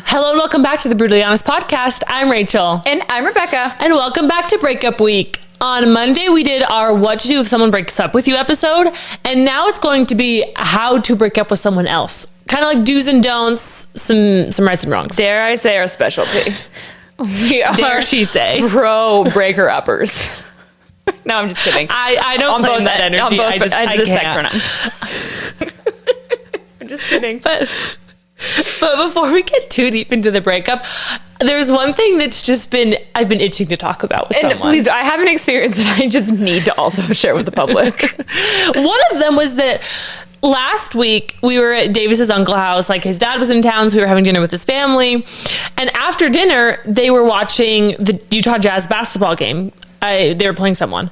Hello and welcome back to the Brutally Honest Podcast. I'm Rachel. And I'm Rebecca. And welcome back to Breakup Week. On Monday, we did our What to Do If Someone Breaks Up With You episode. And now it's going to be how to break up with someone else. Kind of like do's and don'ts, some rights and wrongs. Dare I say our specialty? We are Dare she say. pro breaker uppers. No, I'm just kidding. I don't claim that energy. On both I ends of the can't. spectrum. I'm just kidding. But before we get too deep into the breakup, there's one thing that's just I've been itching to talk about with someone. Please, I have an experience that I just need to also share with the public. One of them was that last week we were at Davis's uncle's house. Like, his dad was in town, so we were having dinner with his family. And after dinner, they were watching the Utah Jazz basketball game. They were playing someone.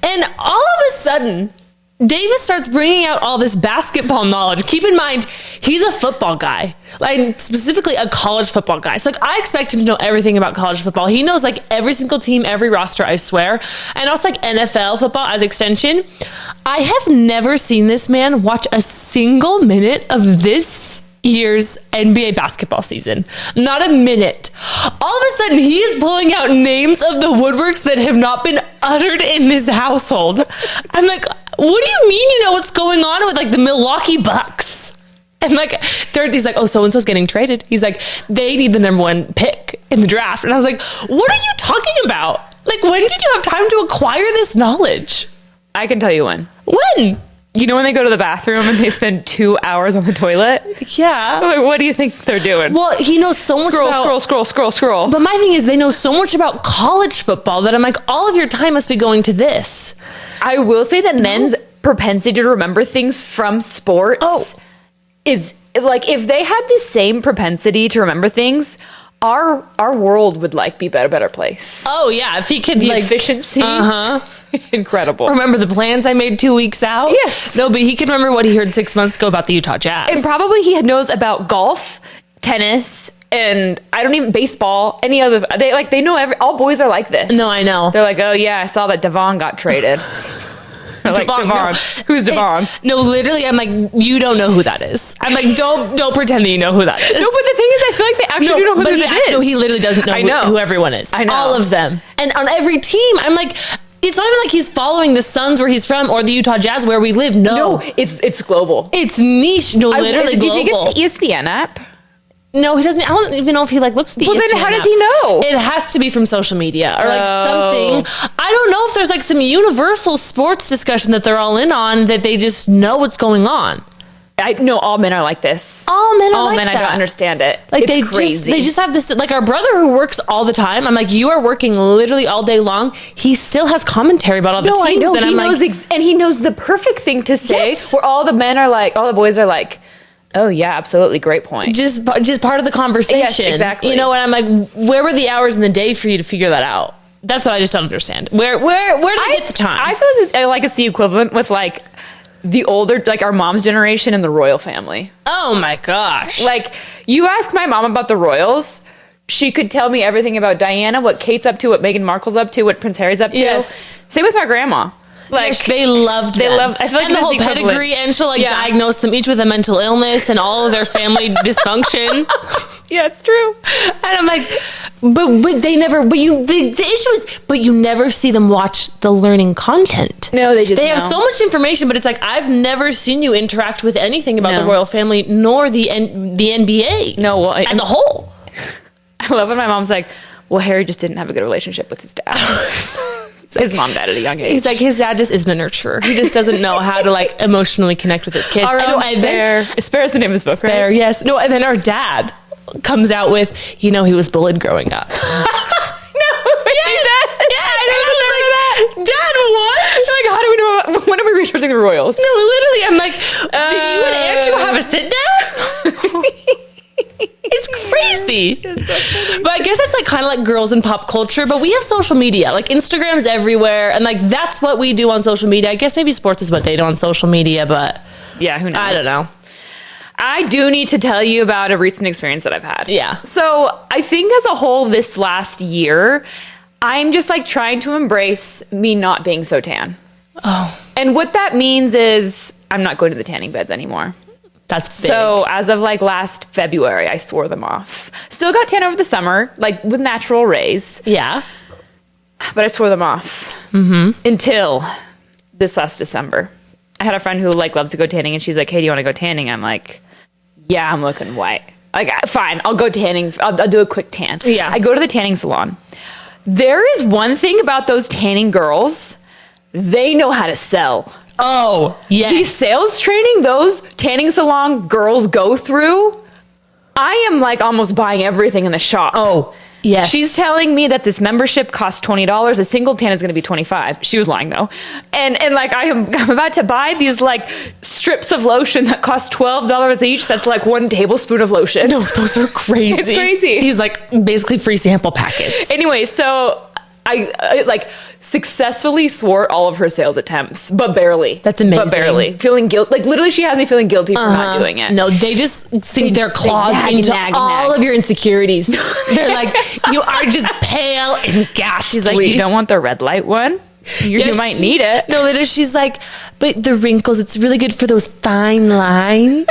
And all of a sudden, Davis starts bringing out all this basketball knowledge. Keep in mind, he's a football guy, like specifically a college football guy. So like, I expect him to know everything about college football. He knows like every single team, every roster, I swear. And also like NFL football as extension. I have never seen this man watch a single minute of this year's NBA basketball season. Not a minute. All of a sudden, he is pulling out names of the woodworks that have not been uttered in this household. I'm like, what do you mean you know what's going on with like the Milwaukee Bucks? And like, he's like, oh, so-and-so's getting traded. He's like, they need the number one pick in the draft. And I was like, what are you talking about? Like, when did you have time to acquire this knowledge? I can tell you when. When? You know when they go to the bathroom and they spend 2 hours on the toilet? Yeah. Like, what do you think they're doing? Well, he knows so much about... Scroll. But my thing is, they know so much about college football that I'm like, all of your time must be going to this. I will say that men's propensity to remember things from sports is like, if they had the same propensity to remember things, our world would like be a better place. Oh yeah, if he could The like efficiency, incredible. Remember the plans I made 2 weeks out? Yes. No, but he can remember what he heard 6 months ago about the Utah Jazz. And probably he knows about golf, tennis, and baseball, any other. They know all boys are like this. No, I know. They're like, oh yeah, I saw that Devon got traded. Like, Devon. No. Who's Devon? No, literally, I'm like, you don't know who that is. I'm like, don't pretend that you know who that is. No, but the thing is, I feel like they actually do know who that is. No, he literally doesn't know who everyone is. I know. All of them. And on every team, I'm like, it's not even like he's following the Suns where he's from or the Utah Jazz where we live. No, it's global. It's niche. No, literally global. Do you think it's the ESPN app? No, he doesn't. I don't even know if he like looks at the Well, ESPN then how does app. he know? It has to be from social media or like something. I don't know if there's like some universal sports discussion that they're all in on that they just know what's going on. I know all men are like this. All men are like that. I don't understand it. Like it's crazy. They just have this, like our brother who works all the time. I'm like, you are working literally all day long. He still has commentary about all the teams. I know. And He knows and he knows the perfect thing to say where all the boys are like, oh yeah, absolutely, great point. Just part of the conversation. Yes, exactly. You know, and I'm like, where were the hours in the day for you to figure that out? That's what I just don't understand. Where do I get the time? I feel like it's the equivalent with like the older, like our mom's generation and the royal family. Oh my gosh. Like, you ask my mom about the royals, she could tell me everything about Diana, what Kate's up to, what Meghan Markle's up to, what Prince Harry's up to. Yes. Same with my grandma. Like, yes, they loved them. I feel like and the whole pedigree, and she'll like diagnose them each with a mental illness and all of their family dysfunction. Yeah, it's true. And I'm like, but they never. But the issue is, but you never see them watch the learning content. No, they have so much information, but it's like I've never seen you interact with anything about the royal family nor the NBA. No, well, as a whole. I love when my mom's like, well, Harry just didn't have a good relationship with his dad. His mom died at a young age. He's like, his dad just isn't a nurturer. He just doesn't know how to like emotionally connect with his kids. Spare is the name of his book, Spare, right? yes. No, and then our dad comes out with, he was bullied growing up. Yes, I remember that. Dad, what? Like, how do we know? When are we researching the royals? No, literally, I'm like, did you and Andrew have a sit down? It's crazy. But I guess it's like kind of like girls in pop culture, but we have social media. Like Instagram's everywhere, and like that's what we do on social media. I guess maybe sports is what they do on social media, but yeah, who knows? I don't know. I do need to tell you about a recent experience that I've had. Yeah. So I think as a whole this last year, I'm just like trying to embrace me not being so tan. Oh. And what that means is I'm not going to the tanning beds anymore. That's big. So as of like last February, I swore them off. Still got tan over the summer, like with natural rays. Yeah. But I swore them off until this last December. I had a friend who like loves to go tanning, and she's like, "Hey, do you want to go tanning?" I'm like, "Yeah, I'm looking white. Like, fine, I'll go tanning. I'll do a quick tan." Yeah. I go to the tanning salon. There is one thing about those tanning girls. They know how to sell. Oh, yes. The sales training those tanning salon girls go through, I am like almost buying everything in the shop. Oh, yes. She's telling me that this membership costs $20. A single tan is going to be $25. She was lying though. And like I'm about to buy these like strips of lotion that cost $12 each. That's like 1 tablespoon of lotion. No, those are crazy. It's crazy. These like basically free sample packets. Anyway, so I like successfully thwart all of her sales attempts, but barely. That's amazing. But barely. Feeling guilt. Like literally she has me feeling guilty for not doing it. No, they just sink their claws into all of your insecurities. They're like, you are just pale and ghastly. She's like, you don't want the red light one? You might need it. No, literally, she's like, but the wrinkles, it's really good for those fine lines.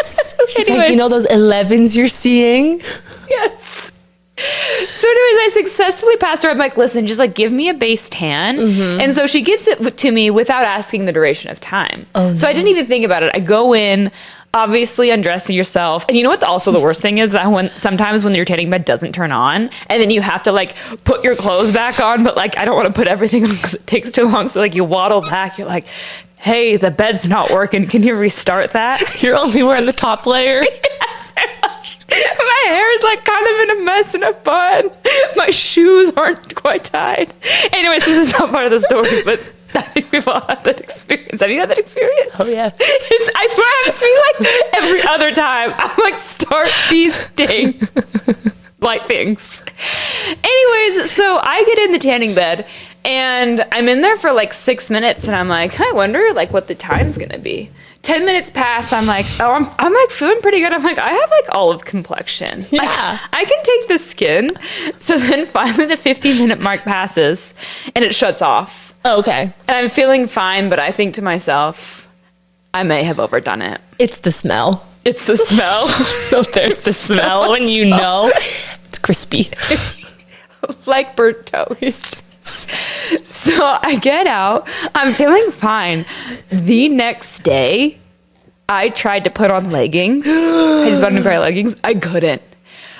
She's like, you know those 11s you're seeing? Yes. So anyways, I successfully passed her. I'm like, listen, just like give me a base tan. And so she gives it to me without asking the duration of time. So I didn't even think about it. I go in, obviously undressing yourself. And you know what also the worst thing is? That sometimes when your tanning bed doesn't turn on and then you have to like put your clothes back on, but like I don't want to put everything on because it takes too long. So like you waddle back, you're like, hey, the bed's not working. Can you restart that? You're only wearing the top layer. Yes. My hair is like kind of in a mess in a bun. My shoes aren't quite tied. Anyways, this is not part of the story, but I think we've all had that experience. Have you had that experience? Oh, yeah. I swear I haven't seen like every other time. I'm like, start feasting. Light things. Anyways, so I get in the tanning bed and I'm in there for like 6 minutes and I'm like, I wonder like what the time's gonna be. 10 minutes pass, I'm like, oh, I'm like feeling pretty good. I'm like, I have like olive complexion. Yeah. I can take the skin. So then finally the 15-minute mark passes and it shuts off. Oh, okay. And I'm feeling fine, but I think to myself, I may have overdone it. It's the smell. It's the smell. So there's the smell when you know it's crispy. Like burnt toast. So I get out. I'm feeling fine. The next day, I tried to put on leggings. I just bought a new pair of leggings. I couldn't.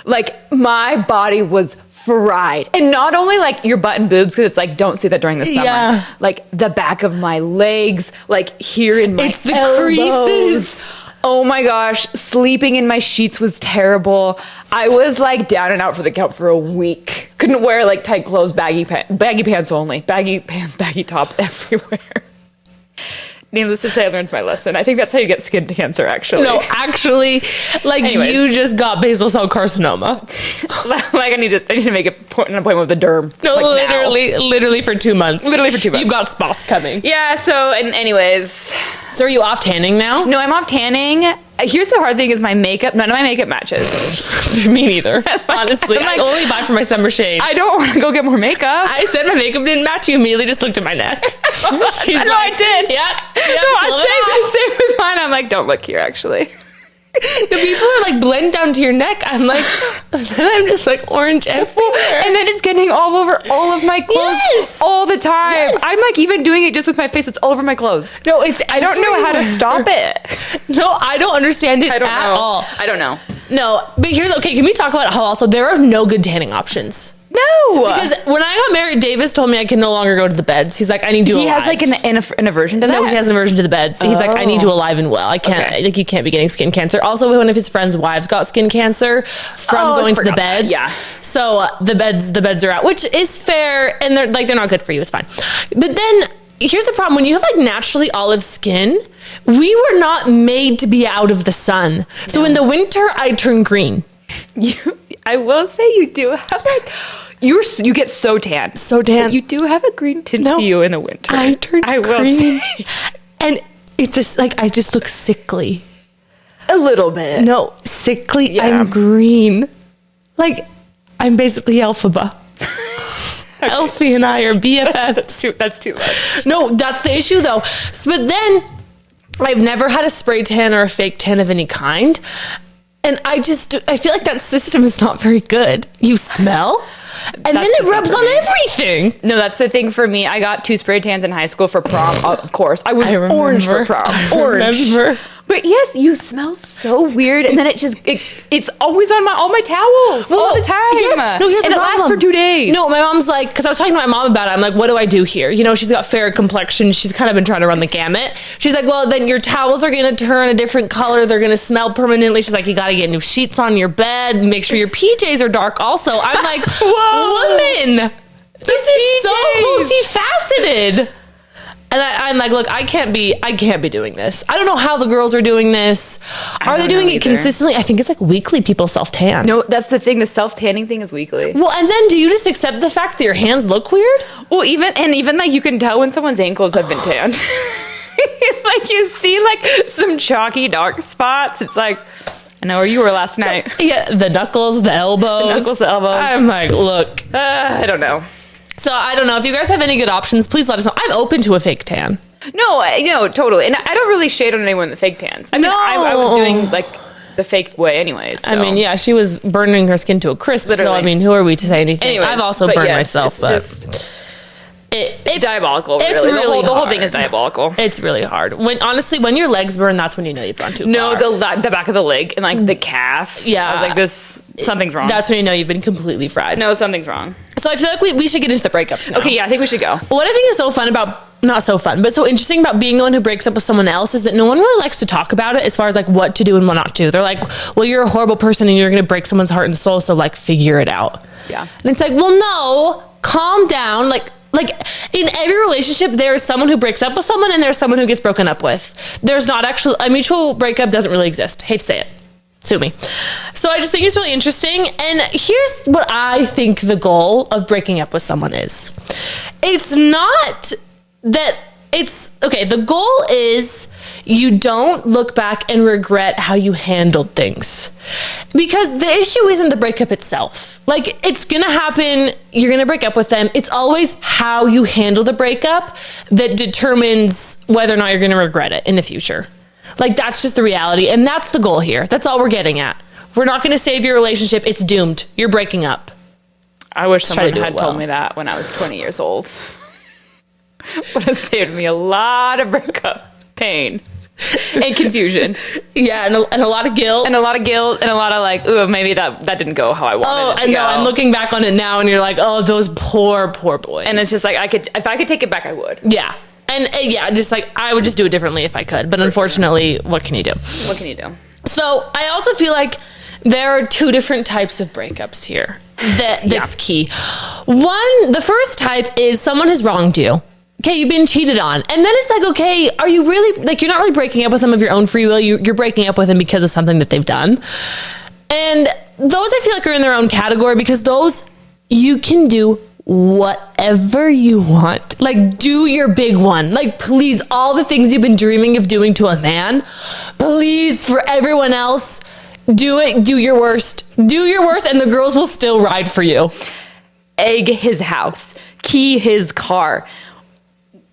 Like, my body was fried. And not only, like, your butt and boobs, because it's like, don't see that during the summer. Yeah. Like, the back of my legs, like, here in my It's the elbows. creases. Oh my gosh, sleeping in my sheets was terrible. I was like down and out for the count for a week. Couldn't wear like tight clothes, baggy pants only. Baggy pants, baggy tops everywhere. Needless to say, I learned my lesson. I think that's how you get skin cancer, actually. No, actually, like Anyways. you just got basal cell carcinoma. Like I need to make an appointment with the derm. No, like literally for 2 months. Literally for 2 months. You've got spots coming. Yeah, so, and anyways. So are you off tanning now? No, I'm off tanning. Here's the hard thing is my makeup. None of my makeup matches. Me neither. Honestly, I only buy for my summer shade. I don't want to go get more makeup. I said my makeup didn't match. You immediately just looked at my neck. She's No, like, I did. Yeah. Same with mine. I'm like, don't look here, actually. The people are like blend down to your neck. I'm like, then I'm just like orange everywhere. And then it's getting all over all of my clothes Yes. all the time. Yes. I'm like even doing it just with my face. It's all over my clothes. No, it's I don't know how to stop it. No, I don't understand it I don't at know. all. I don't know. No, but here's okay. Can we talk about how also there are no good tanning options? No, Because when I got married, Davis told me I can no longer go to the beds. He's like, I need to. he has like an aversion to that. No, he has an aversion to the beds. He's like, I need to alive and well. I can't. Okay. Like, you can't be getting skin cancer. Also, one of his friends' wives got skin cancer from going to the beds. Yeah. So the beds are out, which is fair, and they're not good for you. It's fine. But then here's the problem: when you have like naturally olive skin, we were not made to be out of the sun. So in the winter, I turn green. I will say you do have like you get so tan. So tan. You do have a green tint to you in the winter. I turn I will green. say. And it's just like I just look sickly. A little bit. No, sickly. Yeah. I'm green. Like I'm basically Elphaba. Elfie and I are BFFs. That's too much. No, that's the issue though. But then I've never had a spray tan or a fake tan of any kind. And I feel like that system is not very good. You smell, and then it rubs on everything. No, that's the thing for me. I got 2 spray tans in high school for prom. Of course, I was orange for prom. Orange. But yes, you smell so weird, and then it's always on all my towels all the time. Yes. No, here's and the it problem. lasts for 2 days. No, my mom's like, because I was talking to my mom about it. I'm like, what do I do here? You know, she's got fair complexion. She's kind of been trying to run the gamut. She's like, well, then your towels are going to turn a different color. They're going to smell permanently. She's like, you got to get new sheets on your bed. Make sure your PJs are dark. Also, I'm like, whoa, woman, this is so multifaceted. And I'm like, look, I can't be doing this. I don't know how the girls are doing this. Are they doing it consistently? I think it's like weekly people self-tan. No, that's the thing. The self-tanning thing is weekly. Well, and then do you just accept the fact that your hands look weird? Well, even like you can tell when someone's ankles have been tanned. Like you see like some chalky dark spots. It's like, I know where you were last night. Yeah, the knuckles, the elbows. I'm like, look. I don't know. So I don't know. If you guys have any good options, please let us know. I'm open to a fake tan. No, totally. And I don't really shade on anyone that fake tans. I mean, I was doing like the fake way anyways. So. I mean, yeah, she was burning her skin to a crisp. Literally. So I mean, who are we to say anything? Anyways, I've also burned myself. It's diabolical. It's really the whole thing is diabolical. It's really hard. When your legs burn, that's when you know you've gone too far. No, the back of the leg and like the calf. Yeah, I was like, something's wrong. That's when you know you've been completely fried. No, something's wrong. So I feel like we should get into the breakups now. Okay, yeah, I think we should go. What I think is so fun about, not so fun, but so interesting about being the one who breaks up with someone else is that no one really likes to talk about it as far as like what to do and what not to do. They're like, well, you're a horrible person and you're going to break someone's heart and soul, so like figure it out. Yeah. And it's like, well, no, calm down. Like in every relationship, there's someone who breaks up with someone and there's someone who gets broken up with. There's not actually, a mutual breakup doesn't really exist. Hate to say it. Sue me. So I just think it's really interesting. And here's what I think the goal of breaking up with someone is. It's not that it's, okay, the goal is you don't look back and regret how you handled things. Because the issue isn't the breakup itself. Like, it's gonna happen, you're gonna break up with them. It's always how you handle the breakup that determines whether or not you're gonna regret it in the future. Like, that's just the reality. And that's the goal here. That's all we're getting at. We're not gonna save your relationship. It's doomed. You're breaking up. I wish someone had told me that when I was 20 years old. Would have saved me a lot of breakup pain and confusion. Yeah, and a lot of guilt. And a lot of like, ooh, maybe that didn't go how I wanted it to go. I'm looking back on it now and you're like, oh, those poor boys. And it's just like, if I could take it back, I would. Yeah. And just like, I would just do it differently if I could. But unfortunately, what can you do? What can you do? So I also feel like there are 2 different types of breakups here. That's key. One, the first type is someone has wronged you. Okay, you've been cheated on. And then it's like, okay, are you really, like, you're not really breaking up with them of your own free will. You're breaking up with them because of something that they've done. And those I feel like are in their own category because those, you can do whatever you want. Like, do your big one. Like, please, all the things you've been dreaming of doing to a man, please, for everyone else, do it. Do your worst. Do your worst, and the girls will still ride for you. Egg his house. Key his car.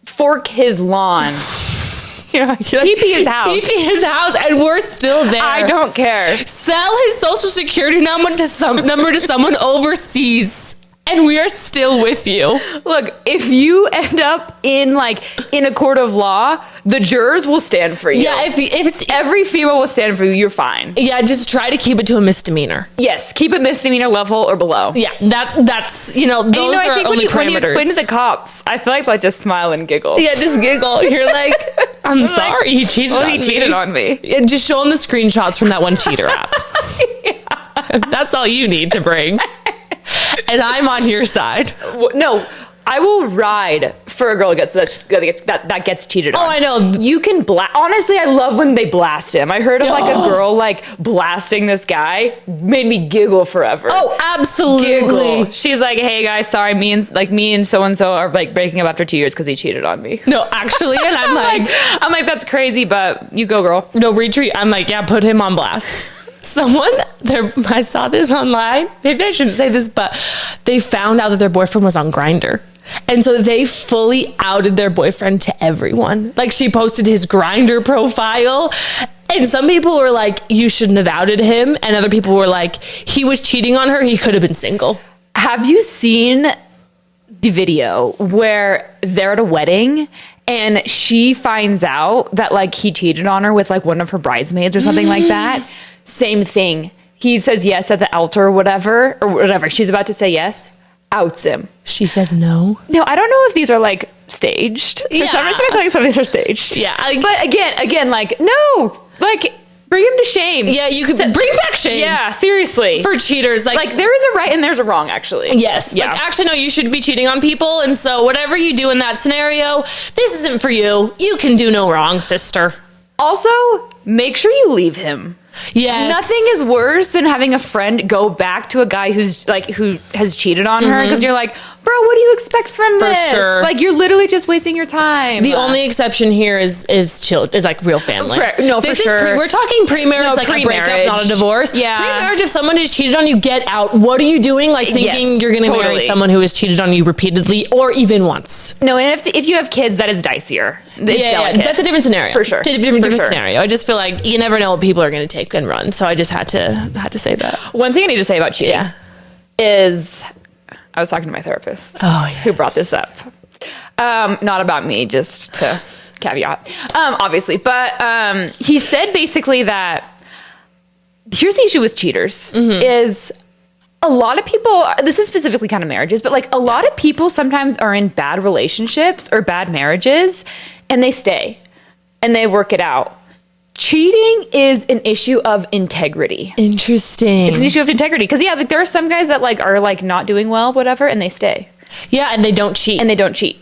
Fork his lawn. TP his house. TP his house, and we're still there. I don't care. Sell his social security number to someone overseas, and we are still with you. Look, if you end up in a court of law, the jurors will stand for you. Yeah, if it's every female will stand for you, you're fine. Yeah, just try to keep it to a misdemeanor. Yes, keep a misdemeanor level or below. Yeah, that's those are only parameters. When you explain to the cops, I feel like they'll just smile and giggle. Yeah, just giggle. You're like, I'm sorry, he cheated on me. He cheated on me. Yeah, just show him the screenshots from that one cheater app. Yeah. That's all you need to bring. And I'm on your side. No, I will ride for a girl that gets cheated on. Oh, I know. You can honestly, I love when they blast him. I heard of like a girl like blasting this guy. Made me giggle forever. Oh, absolutely. Giggle. She's like, hey guys, sorry, me and so-and-so are like breaking up after 2 years because he cheated on me. No, actually, and I'm like, that's crazy, but you go, girl. No, retreat. I'm like, yeah, put him on blast. I saw this online. Maybe I shouldn't say this, but they found out that their boyfriend was on Grindr. And so they fully outed their boyfriend to everyone. Like, she posted his Grindr profile. And some people were like, you shouldn't have outed him. And other people were like, he was cheating on her. He could have been single. Have you seen the video where they're at a wedding and she finds out that like he cheated on her with like one of her bridesmaids or something like that? Same thing. He says yes at the altar or whatever. She's about to say yes. Outs him. She says no. No, I don't know if these are like staged. For some reason, I feel like some of these are staged. Yeah. But again, like, no, like, bring him to shame. Yeah, you could bring back shame. Yeah, seriously. For cheaters. Like, there is a right and there's a wrong, actually. Yes. Yeah. Like, actually, no, you should be cheating on people. And so whatever you do in that scenario, this isn't for you. You can do no wrong, sister. Also, make sure you leave him. Yes. Nothing is worse than having a friend go back to a guy who has cheated on her because you're like, bro, what do you expect from For this? sure. Like, you're literally just wasting your time. The only exception here is like real family. For sure. We're talking pre-marriage, like a breakup, not a divorce. Yeah. Pre-marriage, if someone has cheated on you, get out. What are you doing? Like thinking you're going to marry someone who has cheated on you repeatedly or even once. No, and if you have kids, that is dicier. It's delicate. That's a different scenario. For sure. Different scenario. I just feel like you never know what people are going to take and run. So I just had to say that. One thing I need to say about cheating is I was talking to my therapist who brought this up. Not about me, just to caveat, obviously. But he said basically that here's the issue with cheaters is a lot of people, this is specifically kind of marriages, but like a lot of people sometimes are in bad relationships or bad marriages and they stay and they work it out. Cheating is an issue of integrity. Interesting. It's an issue of integrity. Because, like, there are some guys that, like, are, like, not doing well, whatever, and they stay. Yeah, and they don't cheat.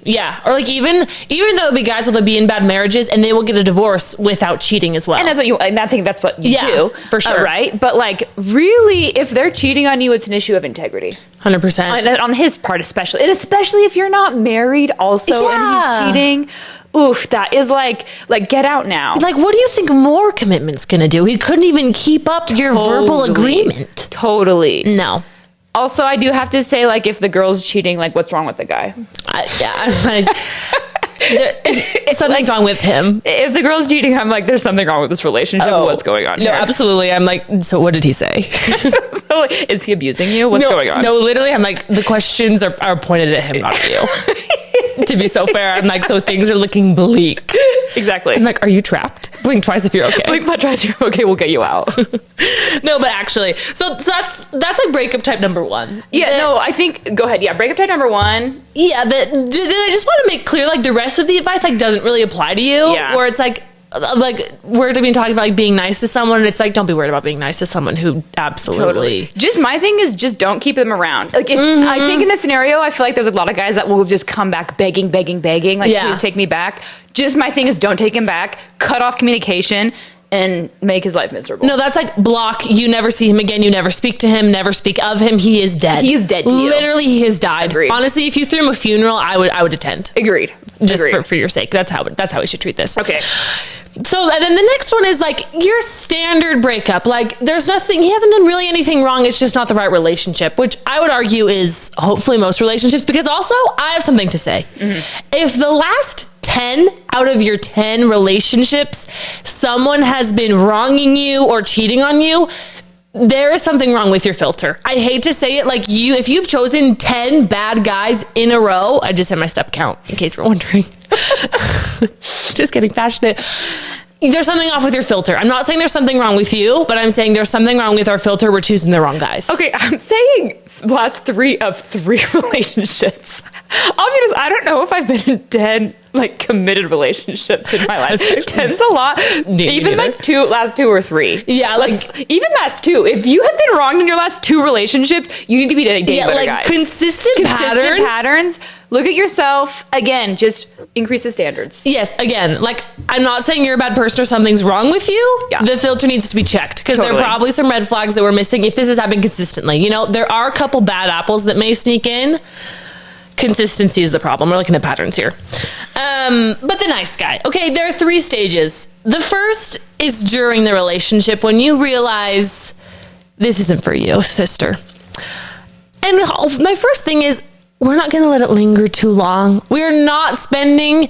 Yeah. Or, like, even though it'll be guys will be in bad marriages, and they will get a divorce without cheating as well. And I think that's what you do. For sure. Right? But, like, really, if they're cheating on you, it's an issue of integrity. 100%. On his part especially. And especially if you're not married also and he's cheating. Oof, that is like get out now. Like, what do you think more commitment's gonna do? He couldn't even keep up your verbal agreement. Totally. No. Also, I do have to say, like, if the girl's cheating, like, what's wrong with the guy? Something's wrong with him. If the girl's cheating, I'm like, there's something wrong with this relationship. What's going on here? Absolutely. I'm like, so what did he say? So, is he abusing you? What's going on? No, literally, I'm like, the questions are pointed at him, not at you. To be so fair, I'm like, so things are looking bleak. Exactly. I'm like, are you trapped? Blink twice if you're okay. Blink twice if you're okay, we'll get you out. No, but actually, so that's like breakup type number one. Yeah, I think, go ahead. Yeah, breakup type number one. Yeah, I just want to make clear, like, the rest of the advice, like, doesn't really apply to you. Yeah. Where it's like we're talking about, like, being nice to someone, and it's like, don't be worried about being nice to someone who absolutely. Just my thing is just don't keep them around. Like, I think in this scenario, I feel like there's a lot of guys that will just come back begging. Like, please take me back. Just my thing is don't take him back. Cut off communication. And make his life miserable. No, that's like block. You never see him again. You never speak to him. Never speak of him. He is dead. He is dead to you. Literally, he has died. Agreed. Honestly, if you threw him a funeral, I would attend. Agreed. Just for your sake. That's how we should treat this. Okay. So, and then the next one is like your standard breakup. Like, there's nothing, he hasn't done really anything wrong. It's just not the right relationship, which I would argue is hopefully most relationships, because also I have something to say. If the last 10 out of your 10 relationships, someone has been wronging you or cheating on you, there is something wrong with your filter. I hate to say it, like, if you've chosen 10 bad guys in a row, I just had my step count in case we're wondering. Just getting passionate. There's something off with your filter. I'm not saying there's something wrong with you, but I'm saying there's something wrong with our filter. We're choosing the wrong guys. Okay, I'm saying last 3 of 3 relationships. Obviously, I don't know if I've been in 10 like committed relationships in my life. 10's a lot. Even like last 2 or 3. Yeah, like even last 2. If you have been wronged in your last 2 relationships, you need to be dating better like guys. Consistent patterns. Look at yourself. Again, just increase the standards. Yes, again, like, I'm not saying you're a bad person or something's wrong with you. Yeah. The filter needs to be checked, because there are probably some red flags that we're missing if this is happening consistently. You know, there are a couple bad apples that may sneak in. Consistency is the problem. We're looking at patterns here. But the nice guy. Okay, there are 3 stages. The first is during the relationship, when you realize this isn't for you, sister. And my first thing is, we're not going to let it linger too long. We're not spending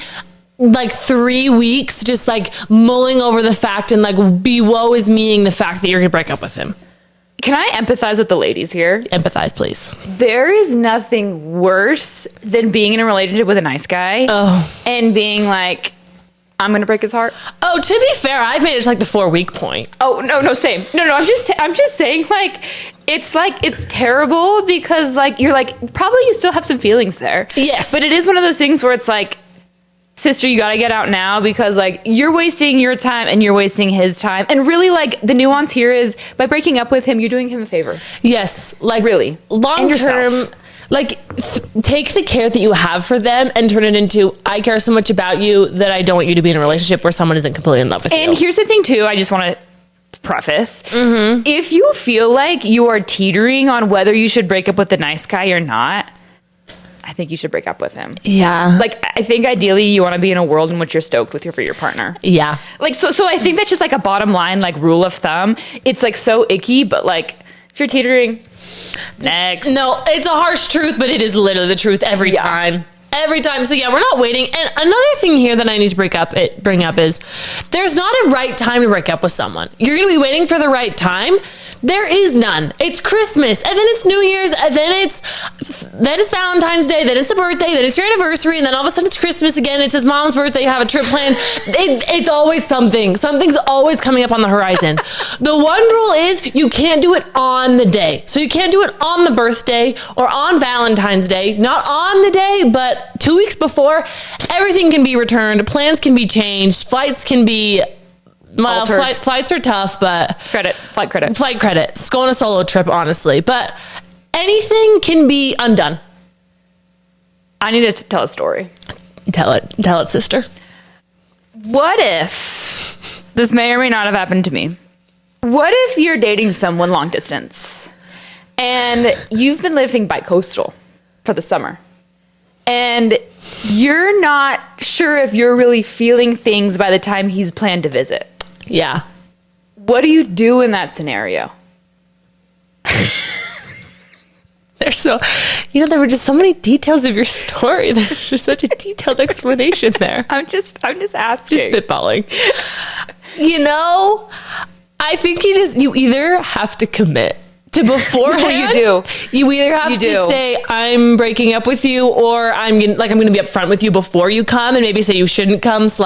like 3 weeks just like mulling over the fact and like woe is meing the fact that you're going to break up with him. Can I empathize with the ladies here? Empathize, please. There is nothing worse than being in a relationship with a nice guy and being like, I'm going to break his heart. Oh, to be fair, I've made it to like the 4-week point. Oh, no, same. No, I'm just saying like, it's terrible because like, you're like, probably you still have some feelings there. Yes. But it is one of those things where it's like, sister, you gotta get out now because like you're wasting your time and you're wasting his time. And really like the nuance here is by breaking up with him, you're doing him a favor. Yes. Like really long term, like take the care that you have for them and turn it into, I care so much about you that I don't want you to be in a relationship where someone isn't completely in love with you. And here's the thing too, I just want to preface. If you feel like you are teetering on whether you should break up with the nice guy or not, I think you should break up with him. Yeah. Like, I think ideally you want to be in a world in which you're stoked with for your partner. Yeah. Like, so I think that's just like a bottom line, like rule of thumb. It's like so icky, but like if you're teetering, next. No, it's a harsh truth, but it is literally the truth every time. Every time. So yeah, we're not waiting. And another thing here that I need to bring up is there's not a right time to break up with someone. You're going to be waiting for the right time. There is none. It's Christmas, and then it's New Year's, and then it's Valentine's Day, then it's a birthday, then it's your anniversary, and then all of a sudden it's Christmas again. It's his mom's birthday. You have a trip planned. It's always something. Something's always coming up on the horizon. The one rule is you can't do it on the day. So you can't do it on the birthday or on Valentine's Day. Not on the day, but 2 weeks before. Everything can be returned. Plans can be changed. Flights can be... Well, flights are tough, but... Flight credit. Just go on a solo trip, honestly. But anything can be undone. I need to tell a story. Tell it, sister. What if... This may or may not have happened to me. What if you're dating someone long distance and you've been living bi-coastal for the summer and you're not sure if you're really feeling things by the time he's planned to visit? Yeah. What do you do in that scenario? There were just so many details of your story. There's just such a detailed explanation there. I'm just asking. Just spitballing. I think you either have to commit to beforehand. You do. You either have to say, I'm breaking up with you, or I'm going to be upfront with you before you come and maybe say you shouldn't come /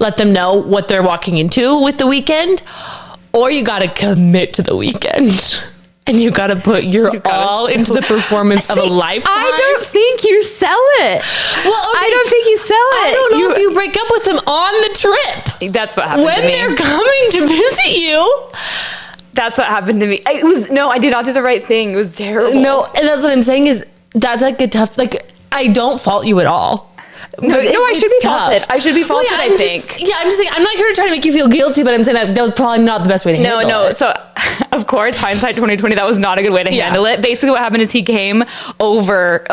let them know what they're walking into with the weekend. Or you got to commit to the weekend. And you got to put your all into the performance of a lifetime. I don't think you sell it. Well, okay. I don't think you sell it. I don't know if you break up with them on the trip. That's what happened to me. When they're coming to visit you. That's what happened to me. I did not do the right thing. It was terrible. No, and that's what I'm saying is that's like a tough, like, I don't fault you at all. I should be faulted. I should be faulted, I think. I'm just saying, I'm not here to try to make you feel guilty, but I'm saying that was probably not the best way to handle it. No. So, of course, hindsight 2020, that was not a good way to handle it. Basically, what happened is he came over,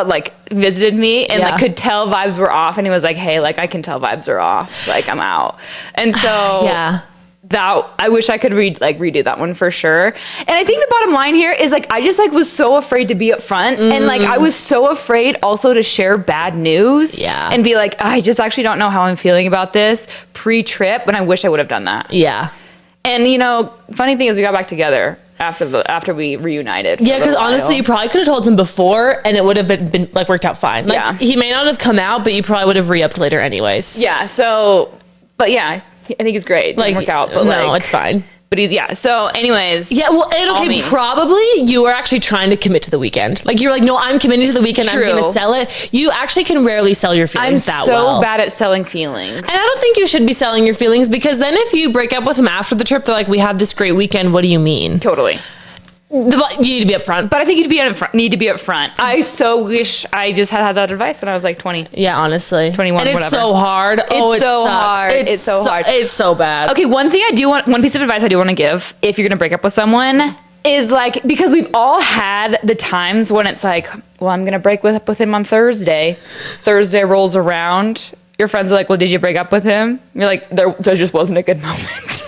visited me, and could tell vibes were off, and he was like, hey, I can tell vibes are off. I'm out. And so... that I wish I could redo that one for sure. And I think the bottom line here is I just was so afraid to be upfront, and I was so afraid also to share bad news, and be like, I just actually don't know how I'm feeling about this pre-trip, and I wish I would have done that. Yeah. And funny thing is we got back together after we reunited. Yeah, because honestly, you probably could have told him before, and it would have been worked out fine. He may not have come out, but you probably would have re-upped later anyways. Yeah. So, but yeah. I think it's great. It didn't work out, but no, it's fine. But so anyways. Yeah, well, probably you were actually trying to commit to the weekend. You're like, no, I'm committing to the weekend. True. I'm going to sell it. You actually can rarely sell your feelings that well. I'm so bad at selling feelings. And I don't think you should be selling your feelings, because then if you break up with them after the trip, they're like, we had this great weekend. What do you mean? Totally. You need to be upfront. But I think you need to be upfront. I so wish I just had that advice when I was 20. Yeah, honestly. 21, and it's whatever. so hard. It's so hard. It's so hard. It's so bad. Okay, one piece of advice I do want to give if you're going to break up with someone is because we've all had the times when it's well, I'm going to break up with him on Thursday. Thursday rolls around. Your friends are like, well, did you break up with him? You're like, there just wasn't a good moment.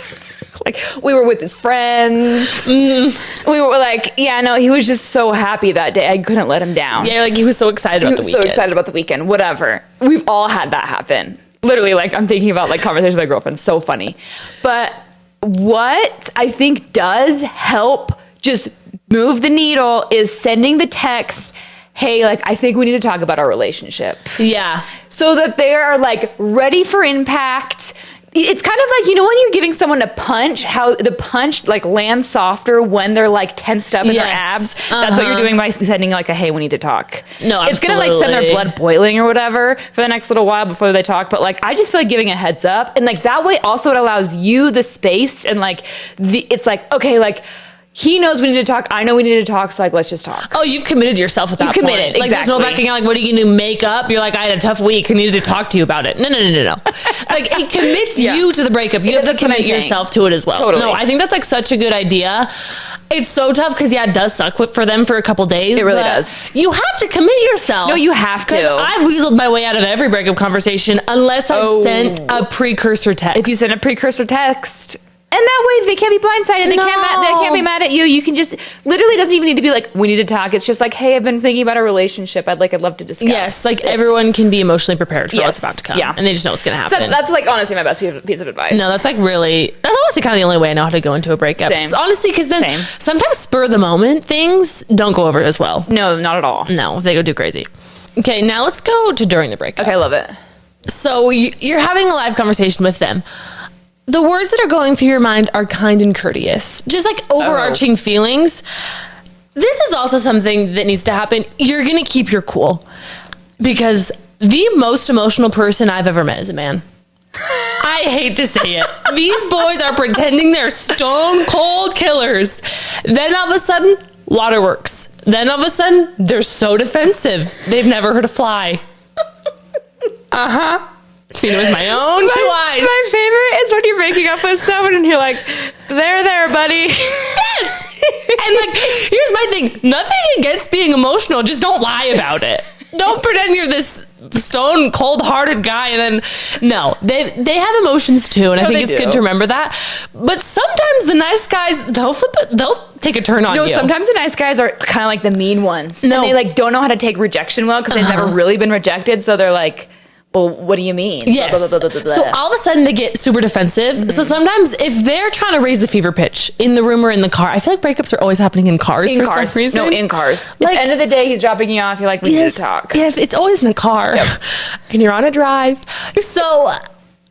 Like, we were with his friends. We were like, yeah, no, he was just so happy that day. I couldn't let him down. Yeah, like he was so excited about the weekend. So excited about the weekend. Whatever. We've all had that happen. Literally, like, I'm thinking about like conversations with my girlfriend. So funny. But what I think does help just move the needle is sending the text, hey, like, I think we need to talk about our relationship. Yeah. So that they are like ready for impact. It's kind of like, you know, when you're giving someone a punch, how the punch like lands softer when they're like tensed up in their abs. That's what you're doing by sending like a, hey, we need to talk. No, absolutely. It's going to like send their blood boiling or whatever for the next little while before they talk. But like, I just feel like giving a heads up, and like that way also it allows you the space, and like it's like, okay, like, he knows we need to talk. I know we need to talk. So like, let's just talk. Oh, you've committed yourself at that point. You've committed, Like, exactly. there's no backing out. Like, what are you going to make up? You're like, I had a tough week. I needed to talk to you about it. No. Like, it commits you to the breakup. You have to That's what I'm commit saying. yourself to it as well. Totally. No, I think that's like such a good idea. It's so tough because, yeah, it does suck for them for a couple days. It really but does. You have to commit yourself. No, you have to. 'Cause I've weaseled my way out of every breakup conversation unless I've sent a precursor text. If you send a precursor text, and that way they can't be blindsided. They can't be mad at you. You can just literally doesn't even need to be like, we need to talk. It's just like, hey, I've been thinking about a relationship. I'd love to discuss. Yes, like everyone can be emotionally prepared for what's about to come. Yeah. And they just know what's going to So happen. that's like honestly my best piece of advice. No, that's honestly kind of the only way I know how to go into a breakup. Same. Honestly, because then Same. sometimes spur of the moment things don't go over as well. No, not at all. No, they go too crazy. Okay, now let's go to during the breakup. Okay, I love it. So you're having a live conversation with them. The words that are going through your mind are kind and courteous. Just like overarching feelings. This is also something that needs to happen. You're going to keep your cool. Because the most emotional person I've ever met is a man. I hate to say it. These boys are pretending they're stone cold killers. Then all of a sudden, waterworks. Then all of a sudden, they're so defensive. They've never heard a fly. Seen it with my own two eyes. My favorite is when you're breaking up with someone and you're like, there, buddy. Yes. And like, here's my thing. Nothing against being emotional. Just don't lie about it. Don't pretend you're this stone cold hearted guy. And then, no, they have emotions too. And I think it's good to remember that. But sometimes the nice guys, they'll take a turn on you. No, sometimes the nice guys are kind of like the mean ones. No. And they like don't know how to take rejection well because they've never really been rejected. So they're like, well, what do you mean? Yes. Blah, blah, blah, blah, blah. So all of a sudden they get super defensive. So sometimes if they're trying to raise the fever pitch in the room or in the car, I feel like breakups are always happening in cars for some reason. No, in cars. Like, At the end of the day, he's dropping you off. You're like, we need to talk. Yeah, it's always in the car. Yep. And you're on a drive. So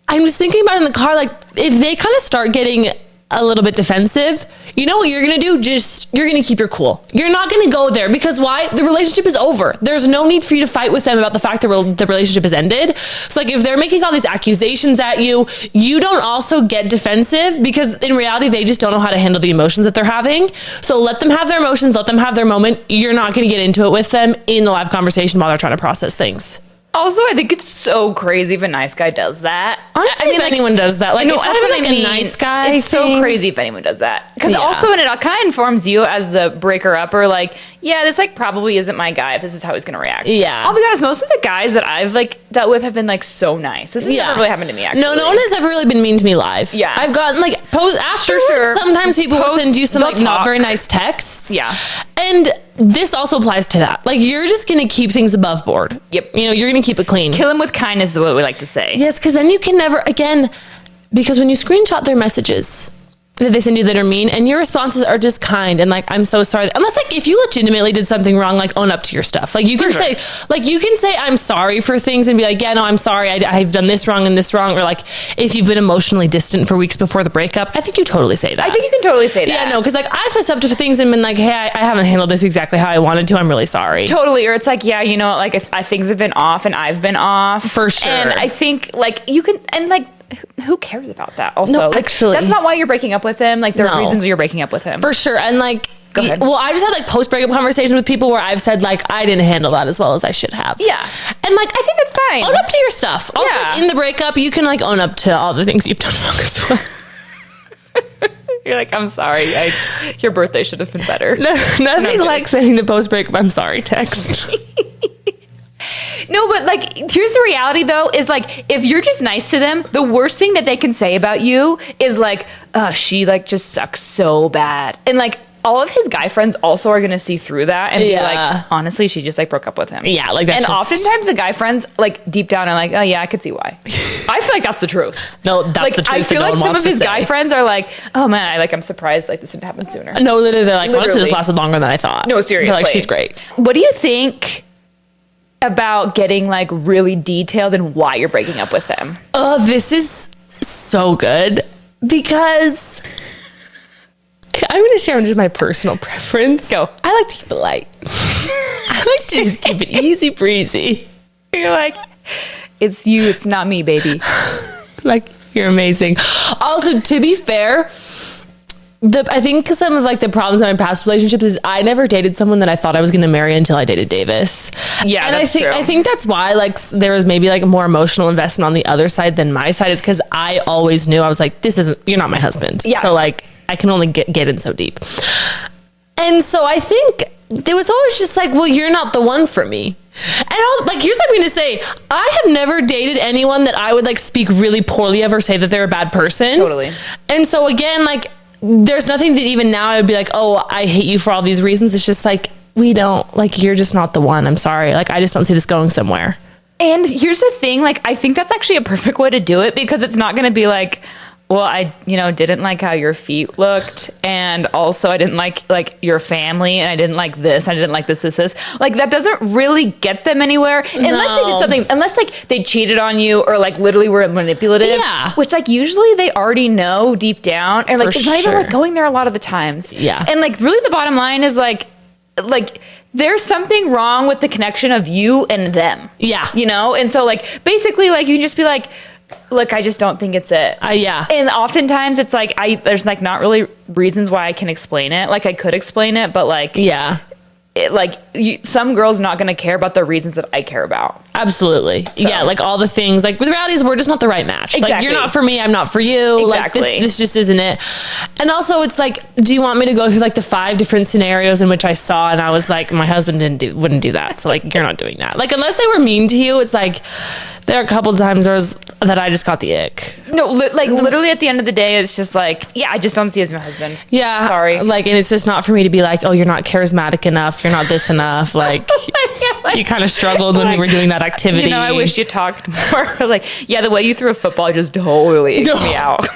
I'm just thinking about in the car, like if they kind of start getting a little bit defensive, you know what you're going to do? You're going to keep your cool. You're not going to go there because why? The relationship is over. There's no need for you to fight with them about the fact that the relationship has ended. So like if they're making all these accusations at you, you don't also get defensive because in reality, they just don't know how to handle the emotions that they're having. So let them have their emotions, let them have their moment. You're not going to get into it with them in the live conversation while they're trying to process things. Also, I think it's so crazy if a nice guy does that. Honestly, if anyone does that, like, no, it's not that's even what like I mean. a nice guy. It's so crazy if anyone does that. Because also, and it kind of informs you as the breaker-upper, like, yeah, this like probably isn't my guy if this is how he's going to react. Yeah. I'll be honest, most of the guys that I've like dealt with have been like so nice. This has never really happened to me, actually. No one has ever really been mean to me live. Yeah. I've gotten like afterwards, sometimes people will send you some like not very nice texts. Yeah. And this also applies to that. Like you're just going to keep things above board. Yep. You know, you're going to keep it clean. Kill him with kindness is what we like to say. Yes, because then you can never, again, because when you screenshot their messages that they send you that are mean and your responses are just kind and like, I'm so sorry. Unless like if you legitimately did something wrong, like own up to your stuff. Like you can say, I'm sorry for things and be like, yeah, no, I'm sorry. I've done this wrong and this wrong. Or like if you've been emotionally distant for weeks before the breakup, I think you totally say that. I think you can totally say that. Yeah, no, because like I fessed up to things and been like, hey, I haven't handled this exactly how I wanted to. I'm really sorry. Totally. Or it's like, yeah, you know, like if things have been off and I've been off. For sure. And I think like you can, and like, who cares about that? Also, no, like, actually, that's not why you're breaking up with him. Like there are reasons you're breaking up with him. For sure. And like, go ahead. Well, I just had like post-breakup conversations with people where I've said like, I didn't handle that as well as I should have. Yeah. And like, I think that's fine. Own up to your stuff. Also, like, in the breakup, you can like own up to all the things you've done wrong as well. You're like, I'm sorry. Your birthday should have been better. Nothing like sending the post-breakup I'm sorry text. No, but like, here's the reality though, is like, if you're just nice to them, the worst thing that they can say about you is like, she like just sucks so bad. And like, all of his guy friends also are going to see through that and be like, honestly, she just like broke up with him. Yeah, like that's and oftentimes the guy friends like deep down are like, oh yeah, I could see why. I feel like that's the truth. No, that's like, the truth. I feel that like no one some wants of his to guy say. friends are like, oh man, I'm surprised like this didn't happen sooner. No, literally, they're like, honestly, Literally. this lasted longer than I thought. No, seriously. They're like, she's great. What do you think about getting like really detailed in why you're breaking up with him? Oh, this is so good because I'm going to share just my personal preference. Go. I like to keep it light. I like to just keep it easy breezy. You're like, it's you, it's not me, baby. Like, you're amazing. Also, to be fair, I think some of like the problems in my past relationships is I never dated someone that I thought I was going to marry until I dated Davis. Yeah, and that's true. I think that's why like there was maybe like more emotional investment on the other side than my side. Is because I always knew I was like, you're not my husband. Yeah. So like I can only get in so deep. And so I think it was always just like, well, you're not the one for me. And here's what I'm going to say. I have never dated anyone that I would like speak really poorly of or say that they're a bad person. Totally. And so again, like, there's nothing that even now I would be like, oh, I hate you for all these reasons. It's just like, we don't, like, you're just not the one. I'm sorry. Like, I just don't see this going somewhere. And here's the thing, like, I think that's actually a perfect way to do it because it's not going to be like, well, I, didn't like how your feet looked. And also I didn't like your family and I didn't like this. I didn't like this. Like, that doesn't really get them anywhere unless they did something, unless like they cheated on you or like literally were manipulative, which like usually they already know deep down. And like, it's not even worth going there a lot of the times. Yeah. And like, really the bottom line is like, there's something wrong with the connection of you and them. Yeah. And so like, basically like, you can just be like, look, I just don't think it's it. Yeah. And oftentimes it's like, there's like not really reasons why I can explain it. Like I could explain it, but like, yeah. Some girls not going to care about the reasons that I care about. Absolutely. So. Yeah. Like all the things, like the reality is we're just not the right match. Exactly. Like you're not for me. I'm not for you. Exactly. Like this just isn't it. And also it's like, do you want me to go through like the 5 different scenarios in which I saw and I was like, my husband wouldn't do that. So like, you're not doing that. Like, unless they were mean to you, it's like, there are a couple of times that I just got the ick. No, literally at the end of the day, it's just like, yeah, I just don't see as my husband. Yeah. Sorry. Like, and it's just not for me to be like, oh, you're not charismatic enough. You're not this enough. Like, you kind of struggled when we were doing that activity. I wish you talked more. Like, yeah, the way you threw a football just totally icked me out.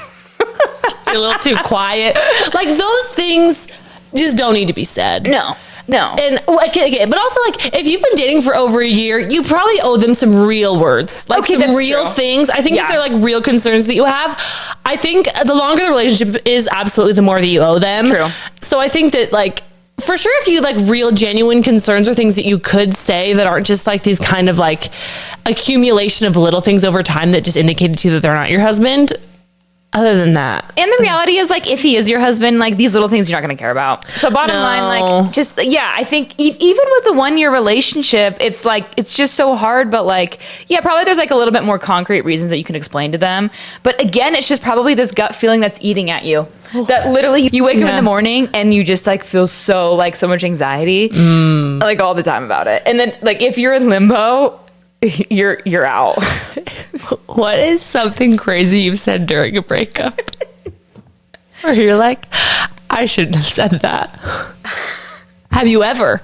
You're a little too quiet. Like, those things just don't need to be said. No. And okay, but also like if you've been dating for over a year, you probably owe them some real words, like some real things. I think if they're like real concerns that you have, I think the longer the relationship is, absolutely the more that you owe them. True. So I think that like for sure, if you like real genuine concerns or things that you could say that aren't just like these kind of like accumulation of little things over time that just indicated to you that they're not your husband. Other than that. And the reality is, like, if he is your husband, like, these little things you're not going to care about. So bottom line, like, just, yeah, I think even with the 1-year relationship, it's like, it's just so hard. But like, yeah, probably there's like a little bit more concrete reasons that you can explain to them. But again, it's just probably this gut feeling that's eating at you. That literally you wake up in the morning and you just like feel so much anxiety, like all the time about it. And then like, if you're in limbo, you're out. What is something crazy you've said during a breakup? Or you're like, I shouldn't have said that. Have you ever?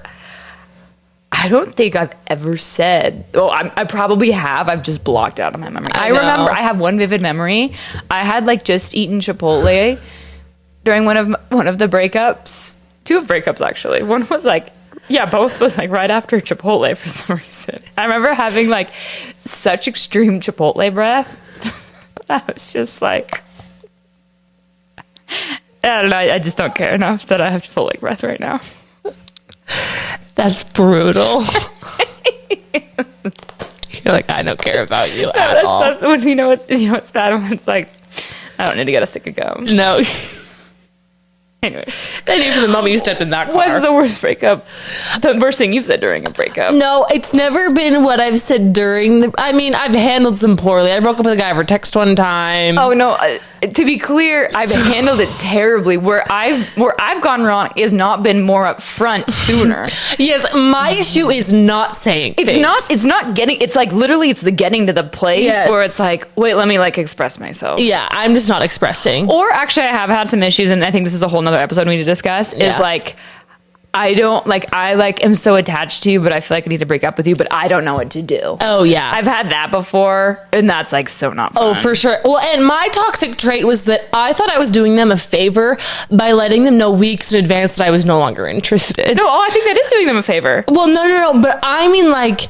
I don't think I've ever said. Oh, I probably have. I've just blocked out of my memory. I know. remember. I have one vivid memory. I had like just eaten Chipotle during one of the breakups. 2 of breakups actually. One was like. Yeah, both was like right after Chipotle for some reason. I remember having like such extreme Chipotle breath. I was just like, I don't know. I just don't care enough that I have Chipotle breath right now. That's brutal. You're like, I don't care about you at all. That's when it's bad when it's like, I don't need to get a stick of gum. No. Anyways. Than you for the moment you stepped in that car. What's the worst breakup? The worst thing you've said during a breakup? No, it's never been what I've said during the... I mean, I've handled some poorly. I broke up with a guy over text one time. Oh, no. To be clear, I've handled it terribly. Where I've gone wrong is not been more upfront sooner. Yes, my issue is not saying It's not getting... It's like, literally, it's the getting to the place where it's like, wait, let me, like, express myself. Yeah, I'm just not expressing. Or actually, I have had some issues, and I think this is a whole nother episode we need to discuss, is like... I am so attached to you, but I feel like I need to break up with you, but I don't know what to do. Oh, yeah. I've had that before, and that's like so not fun. Oh, for sure. Well, and my toxic trait was that I thought I was doing them a favor by letting them know weeks in advance that I was no longer interested. No, I think that is doing them a favor. Well, no. But I mean, like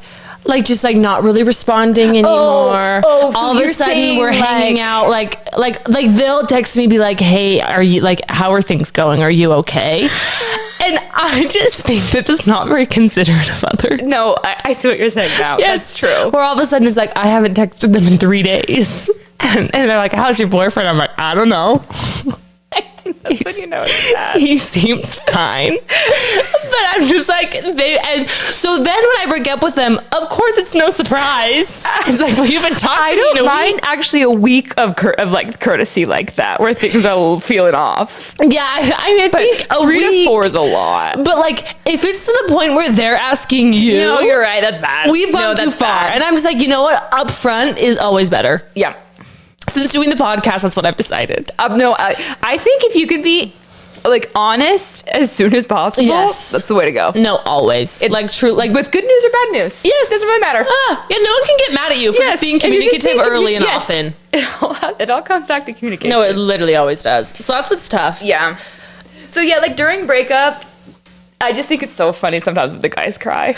just like not really responding anymore. So all of a sudden we're hanging out. Like they'll text me, be like, "Hey, are you how are things going? Are you okay?" And I just think that that's not very considerate of others. No, I see what you're saying now. Yes. That's true. Where all of a sudden it's like, I haven't texted them in 3 days. And they're like, how's your boyfriend? I'm like, I don't know. That's when you know it's bad. He seems fine. But I'm just like, and so then when I break up with them, of course it's no surprise. It's like, well, you've been talking to me in a mind week. actually a week of like courtesy like that, where things are feeling off. Yeah, I think a 3 week, to 4 is a lot. But like, if it's to the point where they're asking you, No, you're right. That's bad. We've gone too far. Bad. And I'm just like, you know what? Up front is always better. Yeah. Since doing the podcast, that's what I've decided. No, I think if you could be like honest as soon as possible, that's the way to go. No, always. It's like true, like with good news or bad news. Yes, doesn't really matter. Yeah, no one can get mad at you for just being communicative early and often. It all comes back to communication. No, it literally always does. So that's what's tough. Yeah. So yeah, like during breakup, I just think it's so funny sometimes when the guys cry.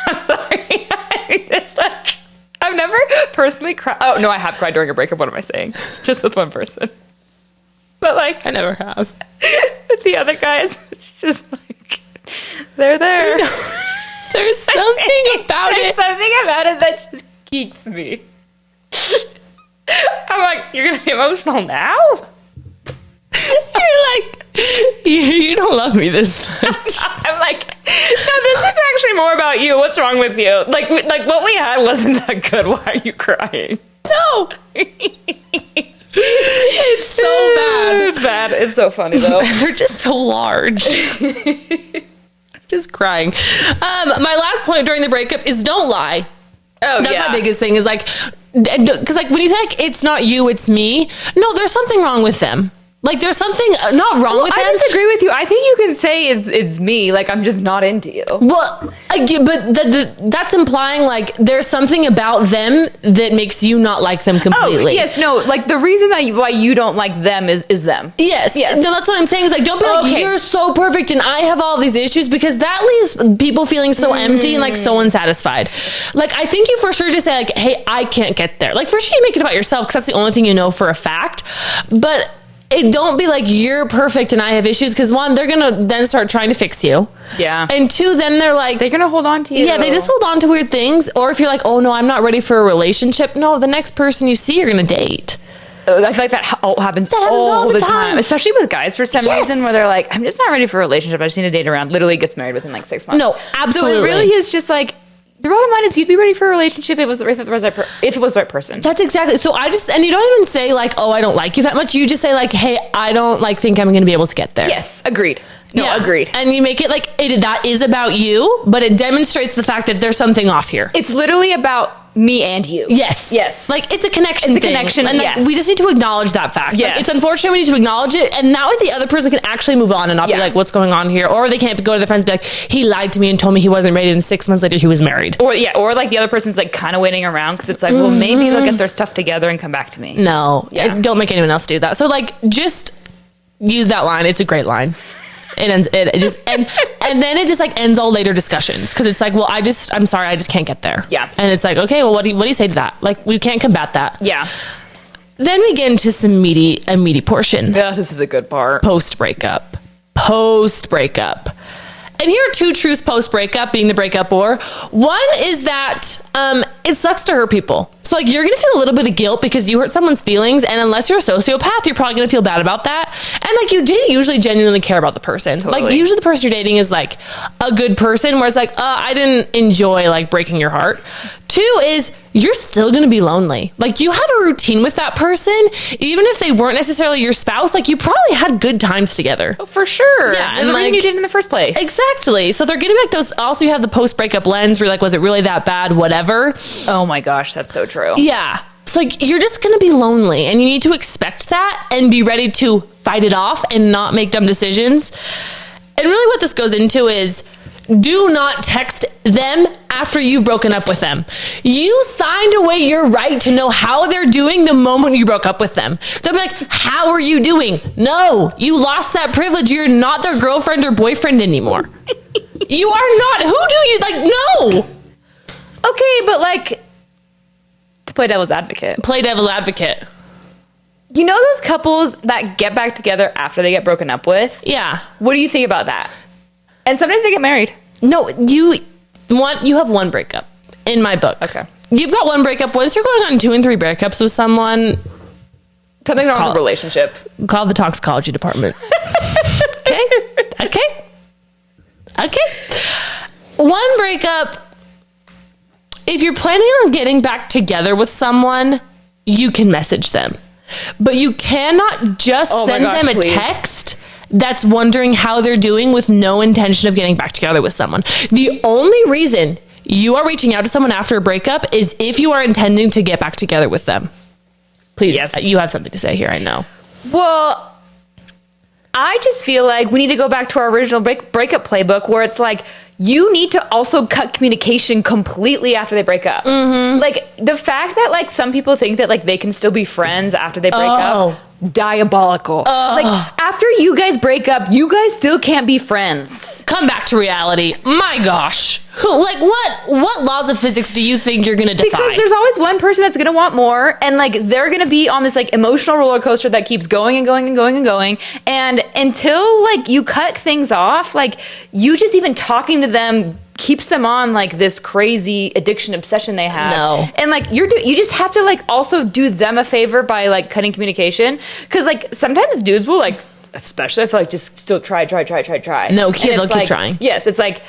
I'm sorry. It's like I've never personally cried. Oh no, I have cried during a breakup. What am I saying? Just with one person. But like I never have. With the other guys, it's just like they're there. There's something about it. There's something about it that just geeks me. I'm like, you're gonna be emotional now? You're like, you don't love me this much. I'm like, no, this is actually more about you. What's wrong with you? Like what we had wasn't that good. Why are you crying? No. It's so bad. It's bad. It's so funny though. They're just so large. Just crying. My last point during the breakup is don't lie. Oh, that's my biggest thing is like, because like when you say like, it's not you, it's me. No, there's something wrong with them. Like there's something not wrong with them. I disagree with you. I think you can say it's me. Like I'm just not into you. Well, but that's implying like there's something about them that makes you not like them completely. Oh yes, no. Like the reason why you don't like them is them. Yes. No, that's what I'm saying. Is like don't be like you're so perfect and I have all these issues, because that leaves people feeling so empty and like so unsatisfied. Like I think you for sure just say like, hey, I can't get there. Like for sure you make it about yourself because that's the only thing you know for a fact. But don't be like you're perfect and I have issues, because one, they're gonna then start trying to fix you. Yeah. And two, then they're gonna hold on to you. Yeah, they just hold on to weird things. Or if you're like, oh no, I'm not ready for a relationship. No, the next person you see, you're gonna date. I feel like that happens all the time, especially with guys for some reason, where they're like, I'm just not ready for a relationship. I just need to date around. Literally gets married within like 6 months. No, absolutely. So it really is just like, the bottom line is you'd be ready for a relationship if it was the right person. That's exactly. So and you don't even say like, oh, I don't like you that much. You just say like, hey, I don't like think I'm going to be able to get there. Yes, agreed. No, agreed. And you make it like that is about you, but it demonstrates the fact that there's something off here. It's literally about me and you. Yes. Like it's a connection. It's a connection. And like, we just need to acknowledge that fact. Yes. Like, it's unfortunate we need to acknowledge it, and that way the other person can actually move on and not be like, what's going on here? Or they can't go to their friends and be like, he lied to me and told me he wasn't ready, and 6 months later he was married. Or like the other person's like kind of waiting around because it's like, well, maybe they'll get their stuff together and come back to me. No. Don't make anyone else do that. So like just use that line. It's a great line. It ends and then it just like ends all later discussions, because it's like, well, I'm sorry, I just can't get there. Yeah. And it's like, okay, well, what do you say to that? Like, we can't combat that. Yeah. Then we get into a meaty portion. Yeah, this is a good part. Post-breakup. And here are 2 truths post-breakup, being the breakup or. One is that it sucks to hurt people. So like you're going to feel a little bit of guilt because you hurt someone's feelings. And unless you're a sociopath, you're probably going to feel bad about that. And like you did usually genuinely care about the person. Totally. Like usually the person you're dating is like a good person where it's like, I didn't enjoy like breaking your heart. 2 is you're still going to be lonely. Like you have a routine with that person. Even if they weren't necessarily your spouse, like you probably had good times together. Oh, for sure. Yeah. There's And a reason like, you did in the first place. Exactly. So they're getting back those. Also, you have the post-breakup lens where you're like, was it really that bad? Whatever. Oh my gosh, that's so true. Yeah. It's like you're just going to be lonely and you need to expect that and be ready to fight it off and not make dumb decisions. And really what this goes into is do not text them after you've broken up with them. You signed away your right to know how they're doing the moment you broke up with them. They'll be like, how are you doing? No, you lost that privilege. You're not their girlfriend or boyfriend anymore. You are not. Who do you like? No. Okay, but like, to play devil's advocate. Play devil's advocate. You know those couples that get back together after they get broken up with? Yeah. What do you think about that? And sometimes they get married. No, you have one breakup in my book. Okay. You've got one breakup. Once you're going on 2 and 3 breakups with someone, Something's wrong with the relationship. call the toxicology department. Okay? Okay? Okay. One breakup, if you're planning on getting back together with someone, you can message them. But you cannot just send them a text that's wondering how they're doing with no intention of getting back together with someone. The only reason you are reaching out to someone after a breakup is if you are intending to get back together with them. Please, Yes. You have something to say here, I know. Well, I just feel like we need to go back to our original breakup playbook where it's like, you need to also cut communication completely after they break up. Mm-hmm. Like the fact that like some people think that like they can still be friends after they break up, diabolical. Like after you guys break up, you guys still can't be friends. Come back to reality. My gosh. What laws of physics do you think you're going to defy? Because there's always one person that's going to want more, and like they're going to be on this like emotional roller coaster that keeps going and going and going and going. And until like you cut things off, like you just even talking to them keeps them on like this crazy addiction obsession they have. No. And like you just have to like also do them a favor by like cutting communication, because like sometimes dudes will like, especially I feel like just still try. No, kid, they'll keep trying. Yes, it's like,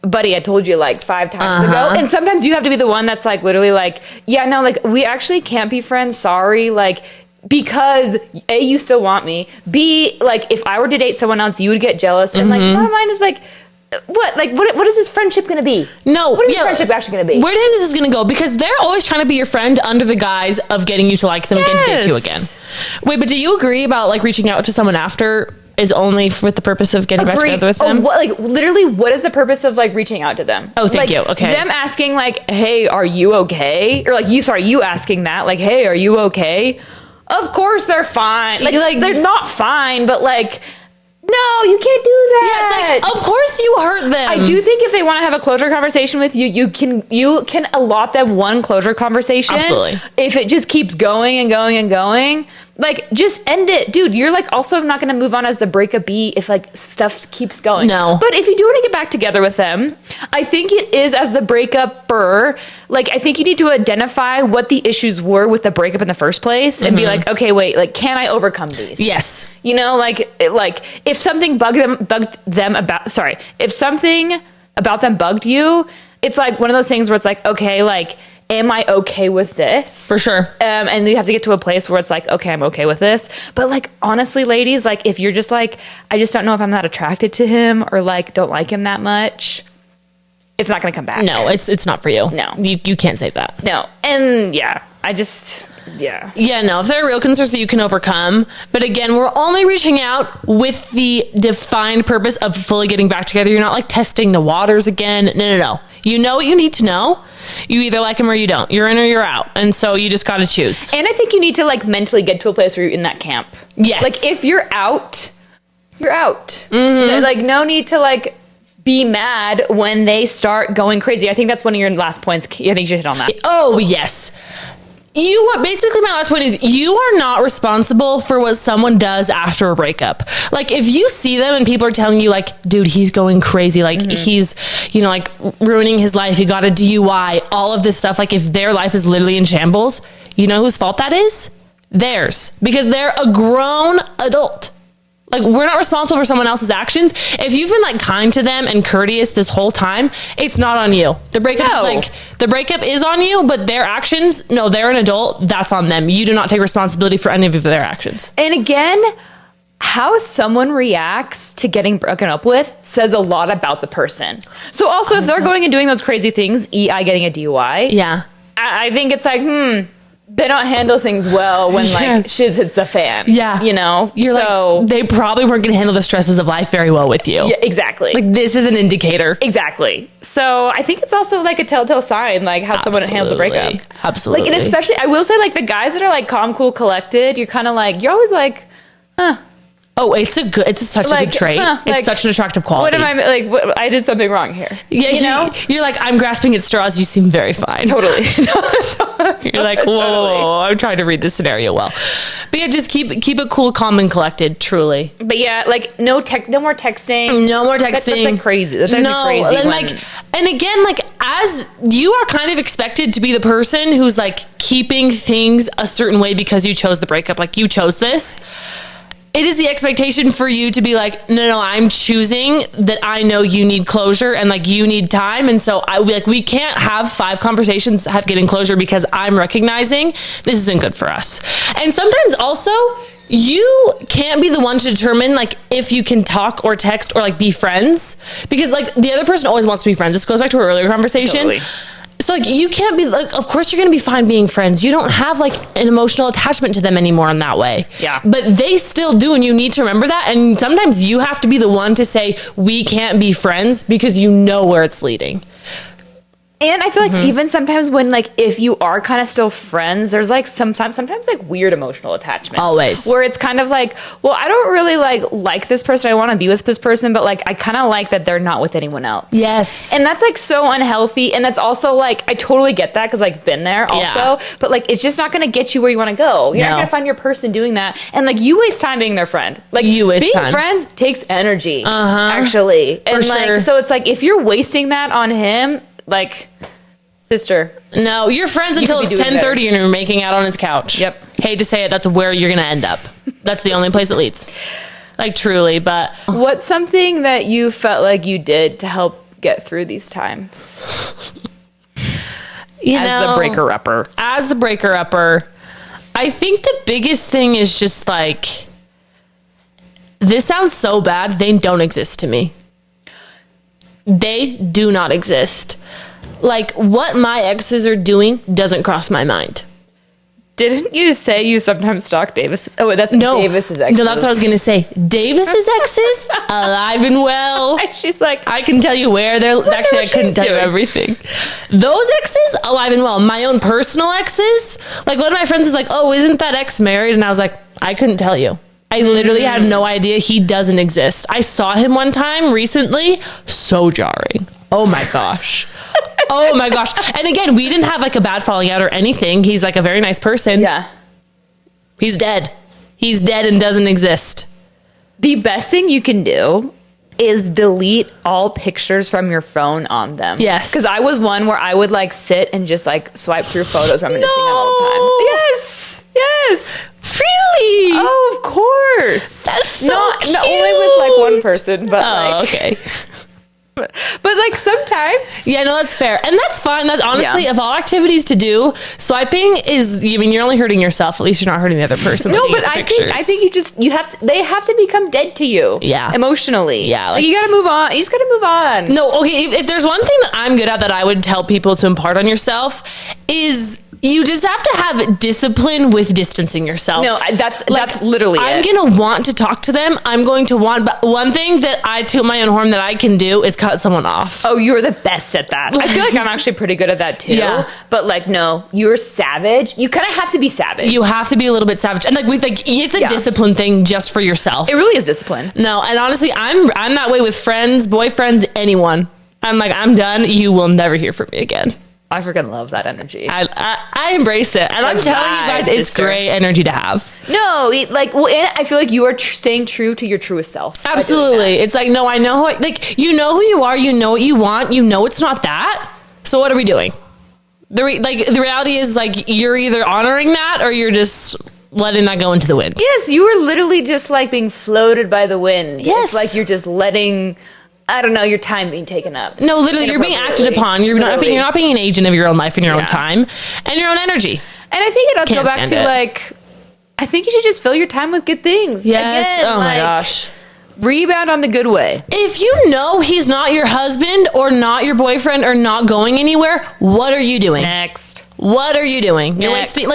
buddy, I told you like 5 times ago. And sometimes you have to be the one that's like literally like, yeah, no, like we actually can't be friends. Sorry. Like, because A, you still want me. B, like if I were to date someone else, you would get jealous. And like my mind is like, what is this friendship going to be? No. What is this friendship actually going to be? Where do you think this is going to go? Because they're always trying to be your friend under the guise of getting you to like them again, to date you again. Wait, but do you agree about like reaching out to someone after is only with the purpose of getting back together with them? Literally, what is the purpose of like reaching out to them? Oh, thank you. Okay. Them asking like, hey, are you okay? Or like you asking that, like, hey, are you okay? Of course they're fine. Like they're not fine, but like, no, you can't do that. Yeah, it's like, of course you hurt them. I do think if they want to have a closure conversation with you, you can allot them one closure conversation. Absolutely. If it just keeps going and going and going, like just end it, dude. You're like also not going to move on as the breakup B if like stuff keeps going. No. But if you do want to get back together with them, I think it is as the breakup-er. Like I think you need to identify what the issues were with the breakup in the first place and be like, okay, wait, like can I overcome these? Yes. You know, like if something if something about them bugged you, it's like one of those things where it's like, okay, like, am I okay with this? For sure. And you have to get to a place where it's like, okay, I'm okay with this. But like, honestly, ladies, like if you're just like, I just don't know if I'm that attracted to him or like don't like him that much, it's not going to come back. No, it's not for you. No. You can't say that. No. And yeah, Yeah, no, if there are real concerns that you can overcome. But again, we're only reaching out with the defined purpose of fully getting back together. You're not like testing the waters again. No. You know what you need to know. You either like him or you don't. You're in or you're out. And so you just got to choose. And I think you need to like mentally get to a place where you're in that camp. Yes. Like if you're out, you're out. Mm-hmm. Like no need to like be mad when they start going crazy. I think that's one of your last points. I think you should hit on that. Oh, yes. Basically, my last point is you are not responsible for what someone does after a breakup. Like, if you see them and people are telling you, like, dude, he's going crazy, like, he's, you know, like, ruining his life, he got a DUI, all of this stuff, like, if their life is literally in shambles, you know whose fault that is? Theirs. Because they're a grown adult. Like, we're not responsible for someone else's actions. If you've been, like, kind to them and courteous this whole time, it's not on you. The breakup is on you, but their actions, no, they're an adult. That's on them. You do not take responsibility for any of their actions. And again, how someone reacts to getting broken up with says a lot about the person. So also, if they're going and doing those crazy things, I getting a DUI. Yeah. I think it's like, they don't handle things well when like shiz hits the fan. Yeah. You know? Like, they probably weren't going to handle the stresses of life very well with you. Yeah, exactly. Like, this is an indicator. Exactly. So I think it's also like a telltale sign, like how someone handles a breakup. Absolutely. Like, and especially, I will say, like, the guys that are like calm, cool, collected, you're kind of like, you're always like, Oh, it's such a good trait. It's such an attractive quality. What am I, like, I did something wrong here. Yeah, you know? You're like, I'm grasping at straws. You seem very fine. Totally. You're like, whoa, I'm trying to read this scenario well. But yeah, just keep it cool, calm, and collected, truly. But yeah, like, no more texting. No more texting. That's like crazy. That's crazy. And again, like, as you are kind of expected to be the person who's like keeping things a certain way because you chose the breakup, like you chose this. It is the expectation for you to be like, no, I'm choosing that. I know you need closure and like you need time. And so we can't have 5 conversations getting closure because I'm recognizing this isn't good for us. And sometimes also you can't be the one to determine like if you can talk or text or like be friends, because like the other person always wants to be friends. This goes back to our earlier conversation. Totally. So like you can't be like, of course you're going to be fine being friends. You don't have like an emotional attachment to them anymore in that way. Yeah. But they still do, and you need to remember that. And sometimes you have to be the one to say, we can't be friends, because you know where it's leading. And I feel like even sometimes when, like, if you are kind of still friends, there's like sometimes like weird emotional attachments. Always. Where it's kind of like, well, I don't really like this person. I want to be with this person, but like, I kind of like that they're not with anyone else. Yes. And that's like so unhealthy. And that's also like, I totally get that because like been there also. Yeah. But like, it's just not going to get you where you want to go. You're not going to find your person doing that. And like, you waste time being their friend. Like, being friends takes energy, actually. And like, so it's like, if you're wasting that on him, like, sister, no, you're friends until it's 10:30 and you're making out on his couch. Yep. Hate to say it, that's where you're gonna end up. That's the only place it leads. Like, truly. But what's something that you felt like you did to help get through these times? As the breaker upper, I think the biggest thing is just like, this sounds so bad, they don't exist to me. They do not exist. Like, what my exes are doing doesn't cross my mind. Didn't you say you sometimes stalk Davis's? Oh, that's Davis's exes. No, that's what I was going to say. Davis's exes? Alive and well. She's like, I can tell you where they're... Actually, I couldn't tell you everything. Those exes? Alive and well. My own personal exes? Like, one of my friends is like, oh, isn't that ex married? And I was like, I couldn't tell you. I literally had no idea. He doesn't exist. I saw him one time recently. So jarring. Oh my gosh. Oh my gosh. And again, we didn't have like a bad falling out or anything. He's like a very nice person. Yeah. He's dead. He's dead and doesn't exist. The best thing you can do is delete all pictures from your phone on them. Yes. Because I was one where I would like sit and just like swipe through photos reminiscing on all the time. Yes. Yes. Really? Oh, of course. That's so cute. Not only with like one person, but okay. But like sometimes. Yeah, no, that's fair. And that's fine. That's honestly, of all activities to do, swiping is, I mean, you're only hurting yourself. At least you're not hurting the other person. No, but I think they have to become dead to you. Yeah. Emotionally. Yeah. Like, you gotta move on. You just gotta move on. No, okay. If there's one thing that I'm good at that I would tell people to impart on yourself is, you just have to have discipline with distancing yourself. No, that's literally it. I'm going to want to talk to them. I'm going to want, but one thing that I toot my own horn that I can do is cut someone off. Oh, you're the best at that. I feel like I'm actually pretty good at that too. Yeah. But like, no, you're savage. You kind of have to be savage. You have to be a little bit savage. And like, it's a discipline thing just for yourself. It really is discipline. No, and honestly, I'm that way with friends, boyfriends, anyone. I'm like, I'm done. You will never hear from me again. I freaking love that energy. I embrace it. And I'm telling you guys, it's great energy to have. No, like, well, and I feel like you are staying true to your truest self. Absolutely. It's like, no, I know like, you know who you are, you know what you want, you know it's not that. So what are we doing? The reality is, like, you're either honoring that or you're just letting that go into the wind. Yes, you are literally just like being floated by the wind. Yes. It's like you're just letting, I don't know, your time being taken up. No, literally, you're being acted upon. You're not being an agent of your own life and your own time and your own energy. And I think it does go back to like, I think you should just fill your time with good things. Yes. Again, my gosh. Rebound on the good way. If you know he's not your husband or not your boyfriend or not going anywhere, what are you doing? Next. What are you doing? You're wasting,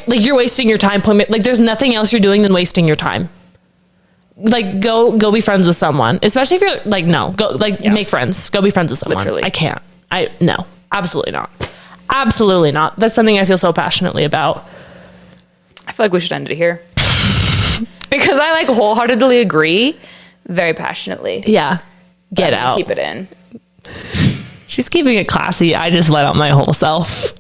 you're wasting your time. Like, there's nothing else you're doing than wasting your time. Like, go be friends with someone, especially if you're like, no, go make friends. Go be friends with someone. Literally. I can't. No, absolutely not. Absolutely not. That's something I feel so passionately about. I feel like we should end it here. Because I like wholeheartedly agree very passionately. Yeah. Get out. Keep it in. She's keeping it classy. I just let out my whole self.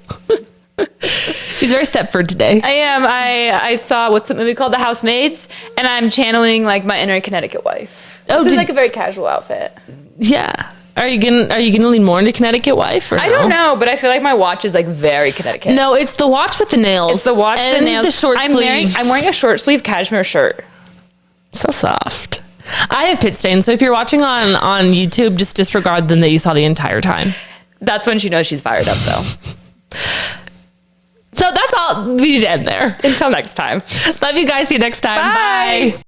She's very Stepford today. I am. I saw, what's the movie called? The Housemaids, and I'm channeling like my inner Connecticut wife. This is like a very casual outfit. Yeah. Are you gonna lean more into Connecticut wife? Or I don't know, but I feel like my watch is like very Connecticut. No, it's the watch with the nails. It's the watch with the nails. The short sleeve. I'm wearing a short sleeve cashmere shirt. So soft. I have pit stains, so if you're watching on YouTube, just disregard them that you saw the entire time. That's when she knows she's fired up, though. So that's all. We need to end there. Until next time. Love you guys. See you next time. Bye. Bye.